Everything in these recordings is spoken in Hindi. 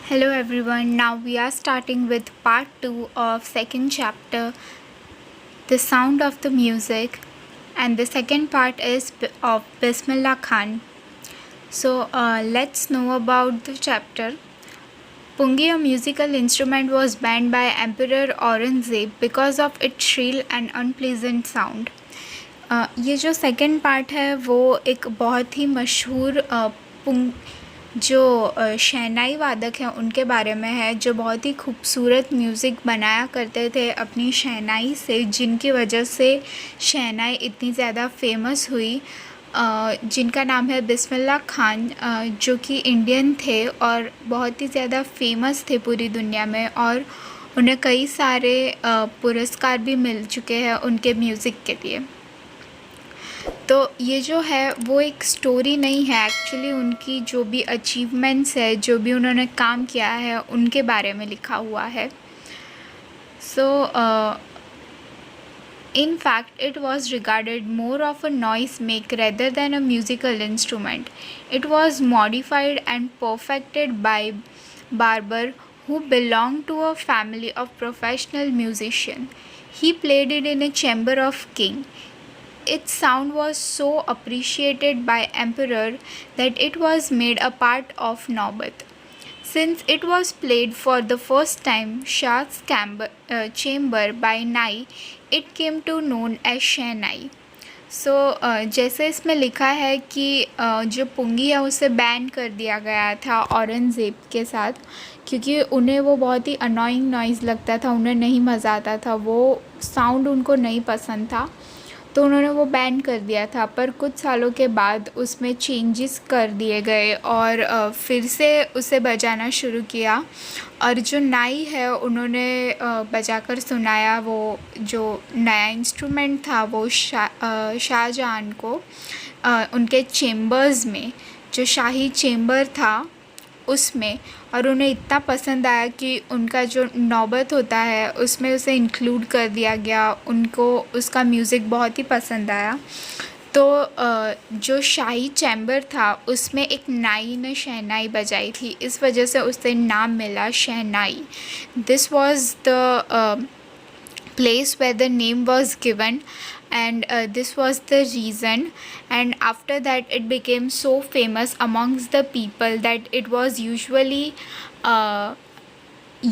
Hello everyone. Now we are starting with part 2 of second chapter, The Sound of the Music, and the second part is of Bismillah Khan. So let's know about the chapter. Pungi, a musical instrument, was banned by Emperor Aurangzeb because of its shrill and unpleasant sound. ये जो सेकंड पार्ट है वो एक बहुत ही मशहूर जो शहनाई वादक हैं उनके बारे में है, जो बहुत ही खूबसूरत म्यूज़िक बनाया करते थे अपनी शहनाई से, जिनकी वजह से शहनाई इतनी ज़्यादा फेमस हुई, जिनका नाम है बिस्मिल्लाह खान, जो कि इंडियन थे और बहुत ही ज़्यादा फेमस थे पूरी दुनिया में, और उन्हें कई सारे पुरस्कार भी मिल चुके हैं उनके म्यूज़िक के लिए। तो ये जो है वो एक स्टोरी नहीं है, एक्चुअली उनकी जो भी अचीवमेंट्स है, जो भी उन्होंने काम किया है, उनके बारे में लिखा हुआ है। सो in fact it was regarded more of a noise make rather than a musical instrument. It was modified and perfected by Barber, who belonged to a family of professional musicians. He played it in a chamber of king. Its sound was so appreciated by emperor that it was made a part of Naubat. Since it was played for the first time Shah's chamber by Nai, it came to known as Shehnai. सो जैसे इसमें लिखा है कि जो पुंगी है उसे बैन कर दिया गया था औरंगज़ेब के साथ, क्योंकि उन्हें वो बहुत ही अनोइंग नॉइज़ लगता था, उन्हें नहीं मज़ा आता था, वो साउंड उनको नहीं पसंद था, तो उन्होंने वो बैन कर दिया था। पर कुछ सालों के बाद उसमें चेंजेस कर दिए गए और फिर से उसे बजाना शुरू किया, और जो नाई है उन्होंने बजाकर सुनाया। वो जो नया इंस्ट्रूमेंट था वो शाहजहां को उनके चेम्बर्स में, जो शाही चेम्बर था उसमें, और उन्हें इतना पसंद आया कि उनका जो नौबत होता है उसमें उसे इंक्लूड कर दिया गया। उनको उसका म्यूज़िक बहुत ही पसंद आया, तो जो शाही चैम्बर था उसमें एक नाई ने शहनाई बजाई थी, इस वजह से उसे नाम मिला shehnai. This was the place where the name was given, and this was the reason, and after that it became so famous amongst the people that it was usually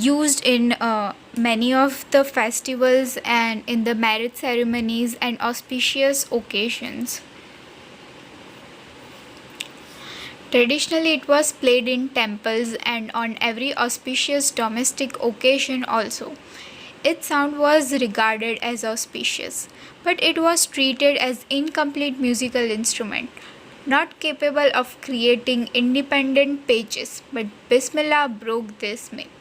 used in many of the festivals and in the marriage ceremonies and auspicious occasions. Traditionally it was played in temples and on every auspicious domestic occasion also. Its sound was regarded as auspicious, but it was treated as incomplete musical instrument, not capable of creating independent pitches. But Bismillah broke this myth.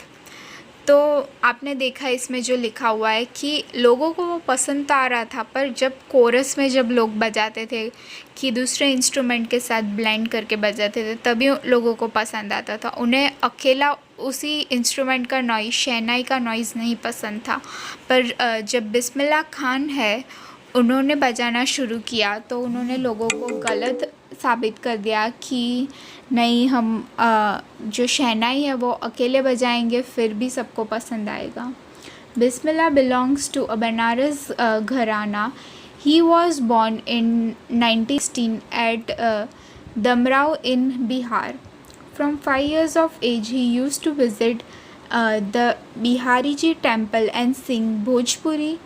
तो आपने देखा इसमें जो लिखा हुआ है कि लोगों को वो पसंद तो आ रहा था, पर जब कोरस में जब लोग बजाते थे कि दूसरे इंस्ट्रूमेंट के साथ ब्लेंड करके बजाते थे, तभी लोगों को पसंद आता था। उन्हें अकेला उसी इंस्ट्रूमेंट का नॉइज़, शहनाई का नॉइज़ नहीं पसंद था। पर जब बिस्मिल्लाह खान है उन्होंने बजाना शुरू किया तो उन्होंने लोगों को गलत साबित कर दिया कि नहीं, हम जो शहनाई है वो अकेले बजाएंगे फिर भी सबको पसंद आएगा। बिस्मिल्लाह बिलोंग्स टू अ बनारस घराना. He was born in 1916 at Damrao in Bihar. From 5 years of age, he used to visit the Bihariji temple and sing Bhojpuri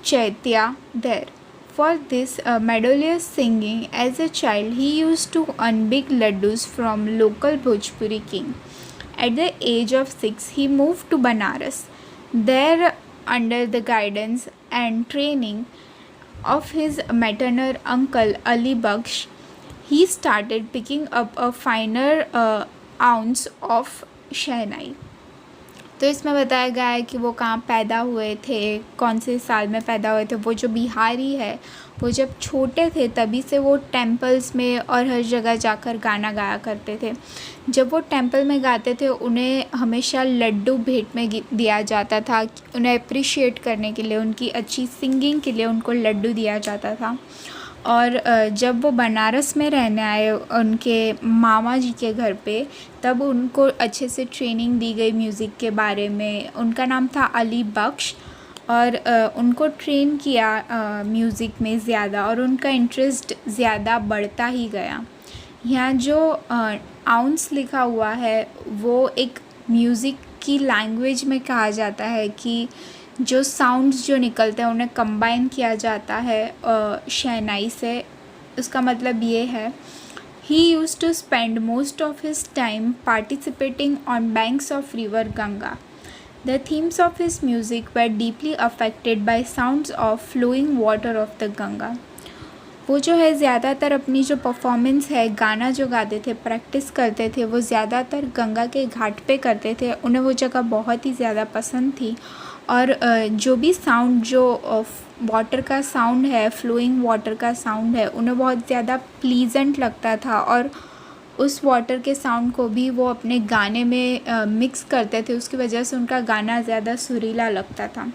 Chaitya there. For this melodious singing as a child, he used to earn big laddus from local Bhojpuri king. At the age of 6, he moved to Banaras. There, under the guidance and training of his maternal uncle Ali Baksh, he started picking up a finer ounce of शहनाई. तो इसमें बताया गया है कि वो कहाँ पैदा हुए थे, कौन से साल में पैदा हुए थे। वो जो बिहारी है वो जब छोटे थे तभी से वो टेम्पल्स में और हर जगह जाकर गाना गाया करते थे। जब वो टेम्पल में गाते थे उन्हें हमेशा लड्डू भेंट में दिया जाता था, उन्हें अप्रिशिएट करने के लिए, उनकी अच्छी सिंगिंग के लिए उनको लड्डू दिया जाता था। और जब वो बनारस में रहने आए उनके मामा जी के घर पे, तब उनको अच्छे से ट्रेनिंग दी गई म्यूज़िक के बारे में। उनका नाम था अली बख्श, और उनको ट्रेन किया म्यूज़िक में ज़्यादा, और उनका इंटरेस्ट ज़्यादा बढ़ता ही गया। यहाँ जो आउंस लिखा हुआ है वो एक म्यूज़िक की लैंग्वेज में कहा जाता है कि जो साउंड्स जो निकलते हैं उन्हें कंबाइन किया जाता है शहनाई से। उसका मतलब ये है, he use to spend most of his time participating on banks of river Ganga. The themes of his music were deeply affected by sounds of flowing water of the Ganga. वो जो है ज़्यादातर अपनी जो परफॉर्मेंस है, गाना जो गाते थे, प्रैक्टिस करते थे, वो ज़्यादातर गंगा के घाट पे करते थे। उन्हें वो जगह बहुत ही ज़्यादा पसंद थी, और जो भी साउंड जो वाटर का साउंड है, फ्लोइंग वाटर का साउंड है, उन्हें बहुत ज़्यादा प्लीजेंट लगता था, और उस वाटर के साउंड को भी वो अपने गाने में मिक्स करते थे। उसकी वजह से उनका गाना ज़्यादा सुरीला लगता था।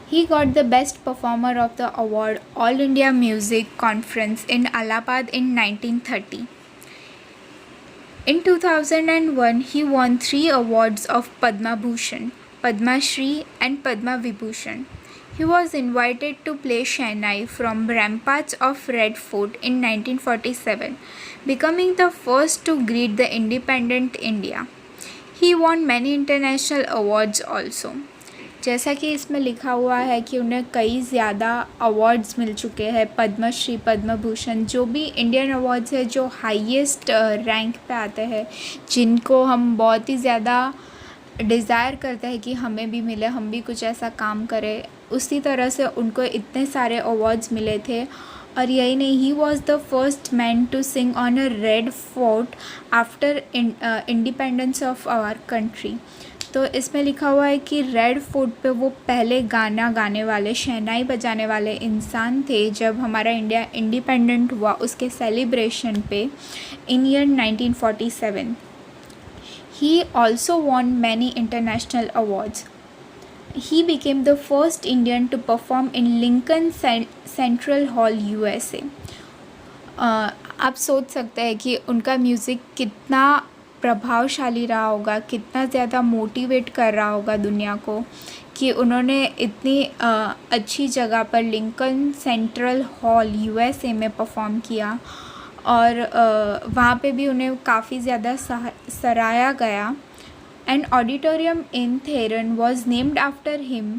He got the Best Performer of the award All India Music Conference in Allahabad in 1930. In 2001, he won 3 awards of Padma Bhushan, Padma Shri and Padma Vibhushan. He was invited to play Shehnai from ramparts of Red Fort in 1947, becoming the first to greet the independent India. He won many international awards also. जैसा कि इसमें लिखा हुआ है कि उन्हें कई ज़्यादा अवार्ड्स मिल चुके हैं, पद्मश्री, पद्म भूषण, जो भी इंडियन अवार्ड्स है जो हाईएस्ट रैंक पे आते हैं, जिनको हम बहुत ही ज़्यादा डिज़ायर करते हैं कि हमें भी मिले, हम भी कुछ ऐसा काम करें। उसी तरह से उनको इतने सारे अवार्ड्स मिले थे। और यही नहीं, he was the first man to sing on a Red Fort after independence of our country. तो इसमें लिखा हुआ है कि रेड फोर्ट पे वो पहले गाना गाने वाले, शहनाई बजाने वाले इंसान थे जब हमारा इंडिया इंडिपेंडेंट हुआ, उसके सेलिब्रेशन पे in year 1947। He also won many international awards. He became the first Indian to perform in Lincoln Central Hall USA। आप सोच सकते हैं कि उनका म्यूज़िक कितना प्रभावशाली रहा होगा, कितना ज़्यादा मोटिवेट कर रहा होगा दुनिया को, कि उन्होंने इतनी अच्छी जगह पर लिंकन सेंट्रल हॉल USA में परफॉर्म किया, और वहाँ पे भी उन्हें काफ़ी ज़्यादा सराहा गया। An auditorium in Theron was named after him.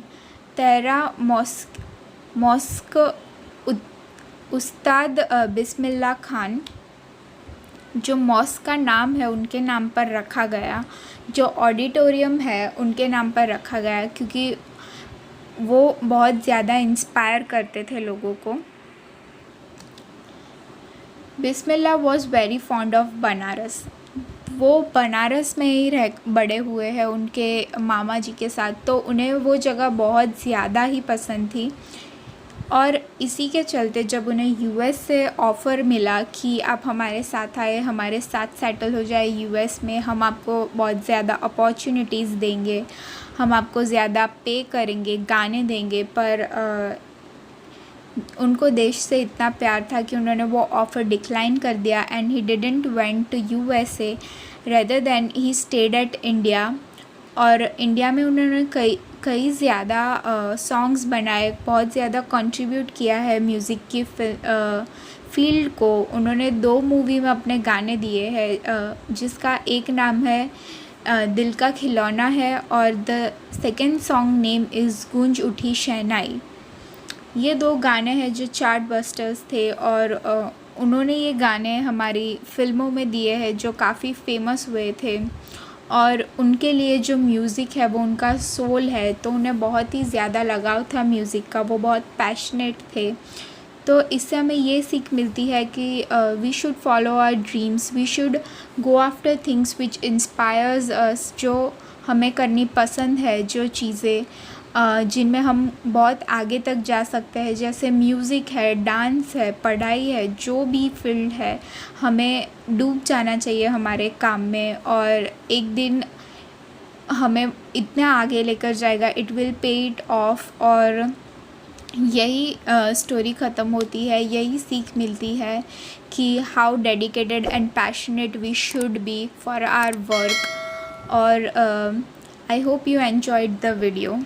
तेरा मॉस्क उस्ताद बिस्मिल्लाह खान, जो मॉस्क का नाम है उनके नाम पर रखा गया, जो ऑडिटोरियम है उनके नाम पर रखा गया, क्योंकि वो बहुत ज़्यादा इंस्पायर करते थे लोगों को। Bismillah was very fond of Banaras. वो बनारस में ही बड़े हुए हैं उनके मामा जी के साथ, तो उन्हें वो जगह बहुत ज़्यादा ही पसंद थी। और इसी के चलते जब उन्हें US से ऑफ़र मिला कि आप हमारे साथ आए, हमारे साथ सेटल हो जाए US में, हम आपको बहुत ज़्यादा अपॉर्चुनिटीज़ देंगे, हम आपको ज़्यादा पे करेंगे, गाने देंगे, पर उनको देश से इतना प्यार था कि उन्होंने वो ऑफ़र डिक्लाइन कर दिया। And he didn't went to USA, rather than he stayed at India. और इंडिया में उन्होंने कई ज़्यादा सॉन्ग्स बनाए, बहुत ज़्यादा कंट्रीब्यूट किया है म्यूज़िक की फील्ड को। उन्होंने 2 मूवी में अपने गाने दिए हैं, जिसका एक नाम है दिल का खिलौना है, और the second song name is गूंज उठी शहनाई। ये 2 गाने हैं जो चार्ट बस्टर्स थे, और उन्होंने ये गाने हमारी फ़िल्मों में दिए हैं जो काफ़ी फेमस हुए थे। और उनके लिए जो म्यूज़िक है वो उनका सोल है, तो उन्हें बहुत ही ज़्यादा लगाव था म्यूज़िक का, वो बहुत पैशनेट थे। तो इससे हमें ये सीख मिलती है कि we should follow our dreams, we should go after things which inspires us, जो हमें करनी पसंद है, जो चीज़ें जिनमें हम बहुत आगे तक जा सकते हैं, जैसे म्यूज़िक है, डांस है, पढ़ाई है, जो भी फील्ड है, हमें डूब जाना चाहिए हमारे काम में, और एक दिन हमें इतना आगे लेकर जाएगा, it will pay it of. और यही स्टोरी ख़त्म होती है, यही सीख मिलती है कि how dedicated and passionate we should be for our work. और I hope you enjoyed the video.